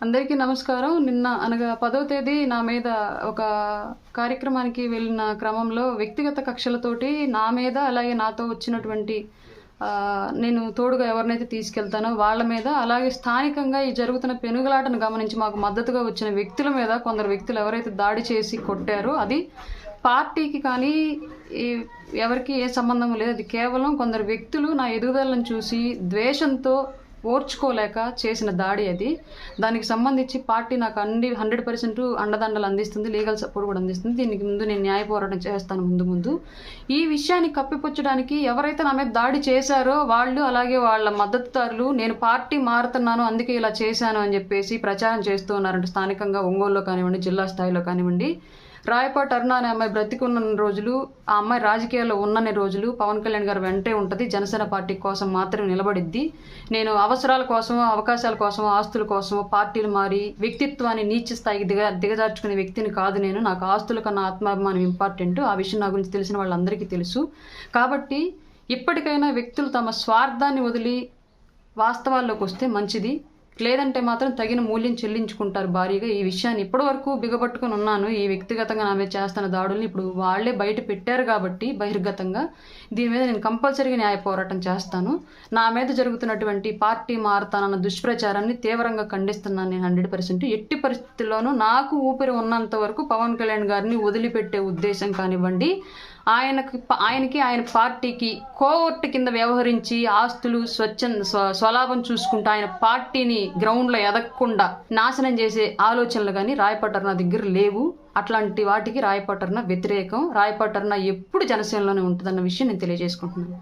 అందరికీ నమస్కారం. నిన్న అనగా 10వ తేదీ నా మీద ఒక కార్యక్రమానికి వెళ్ళిన క్రమంలో వ్యక్తిగత కక్షలతోటి నా మీద, అలాగే నాతో వచ్చినటువంటి నేను తోడుగా ఎవరినైతే తీసుకెళ్తానో వాళ్ళ మీద, అలాగే స్థానికంగా ఈ జరుగుతున్న పెనుగులాటను గమనించి మాకు మద్దతుగా వచ్చిన వ్యక్తుల మీద కొందరు వ్యక్తులు ఎవరైతే దాడి చేసి కొట్టారో అది పార్టీకి కానీ ఎవరికి ఏ సంబంధం లేదు. అది కేవలం కొందరు వ్యక్తులు నా ఎదుగుదలను చూసి ద్వేషంతో ఓర్చుకోలేక చేసిన దాడి అది. దానికి సంబంధించి పార్టీ నాకు 100% అండదండలు అందిస్తుంది, లీగల్ సపోర్ట్ కూడా అందిస్తుంది. దీనికి ముందు నేను న్యాయ పోరాటం చేస్తాను ముందు. ఈ విషయాన్ని కప్పిపుచ్చడానికి ఎవరైతే నా మీద దాడి చేశారో వాళ్ళు, అలాగే వాళ్ళ మద్దతుదారులు నేను పార్టీ మారుతున్నాను అందుకే ఇలా చేశాను అని చెప్పేసి ప్రచారం చేస్తూ ఉన్నారంటే స్థానికంగా ఒంగోలులో కానివ్వండి, జిల్లా స్థాయిలో కానివ్వండి. రాయపాటి అరుణ అనే అమ్మాయి బ్రతికున్న రోజులు, ఆ అమ్మాయి రాజకీయాల్లో ఉన్నన్ని రోజులు పవన్ కళ్యాణ్ గారు వెంటే ఉంటుంది. జనసేన పార్టీ కోసం మాత్రమే నిలబడిద్ది. నేను అవసరాల కోసమో, అవకాశాల కోసమో, ఆస్తుల కోసమో పార్టీలు మారి వ్యక్తిత్వాన్ని నీచ స్థాయికి దిగజార్చుకునే వ్యక్తిని కాదు నేను. నాకు ఆస్తుల కన్నా ఆత్మాభిమానం ఇంపార్టెంట్. ఆ విషయం నా గురించి తెలిసిన వాళ్ళందరికీ తెలుసు. కాబట్టి ఇప్పటికైనా వ్యక్తులు తమ స్వార్థాన్ని వదిలి వాస్తవాల్లోకి వస్తే మంచిది. లేదంటే మాత్రం తగిన మూల్యం చెల్లించుకుంటారు భారీగా. ఈ విషయాన్ని ఇప్పటివరకు బిగబట్టుకుని ఉన్నాను. ఈ వ్యక్తిగతంగా నా మీద చేస్తున్న దాడుల్ని ఇప్పుడు వాళ్లే బయట పెట్టారు కాబట్టి బహిర్గతంగా దీని మీద నేను కంపల్సరీగా న్యాయ పోరాటం చేస్తాను. నా మీద జరుగుతున్నటువంటి పార్టీ మారతానన్న దుష్ప్రచారాన్ని తీవ్రంగా ఖండిస్తున్నాను నేను 100%. ఎట్టి పరిస్థితుల్లోనూ నాకు ఊపిరి ఉన్నంత వరకు పవన్ కళ్యాణ్ గారిని వదిలిపెట్టే ఉద్దేశం కానివ్వండి, ఆయనకి ఆయన పార్టీకి కోవర్ట్ కింద వ్యవహరించి ఆస్తులు స్వలాభం చూసుకుంటూ ఆయన పార్టీని గ్రౌండ్లో ఎదగకుండా నాశనం చేసే ఆలోచనలు కానీ రాయపాటి అరుణ దగ్గర లేవు. అట్లాంటి వాటికి రాయపాటి అరుణ వ్యతిరేకం. రాయపాటి అరుణ ఎప్పుడు జనసేనలోనే ఉంటుందన్న విషయం నేను తెలియజేసుకుంటున్నాను.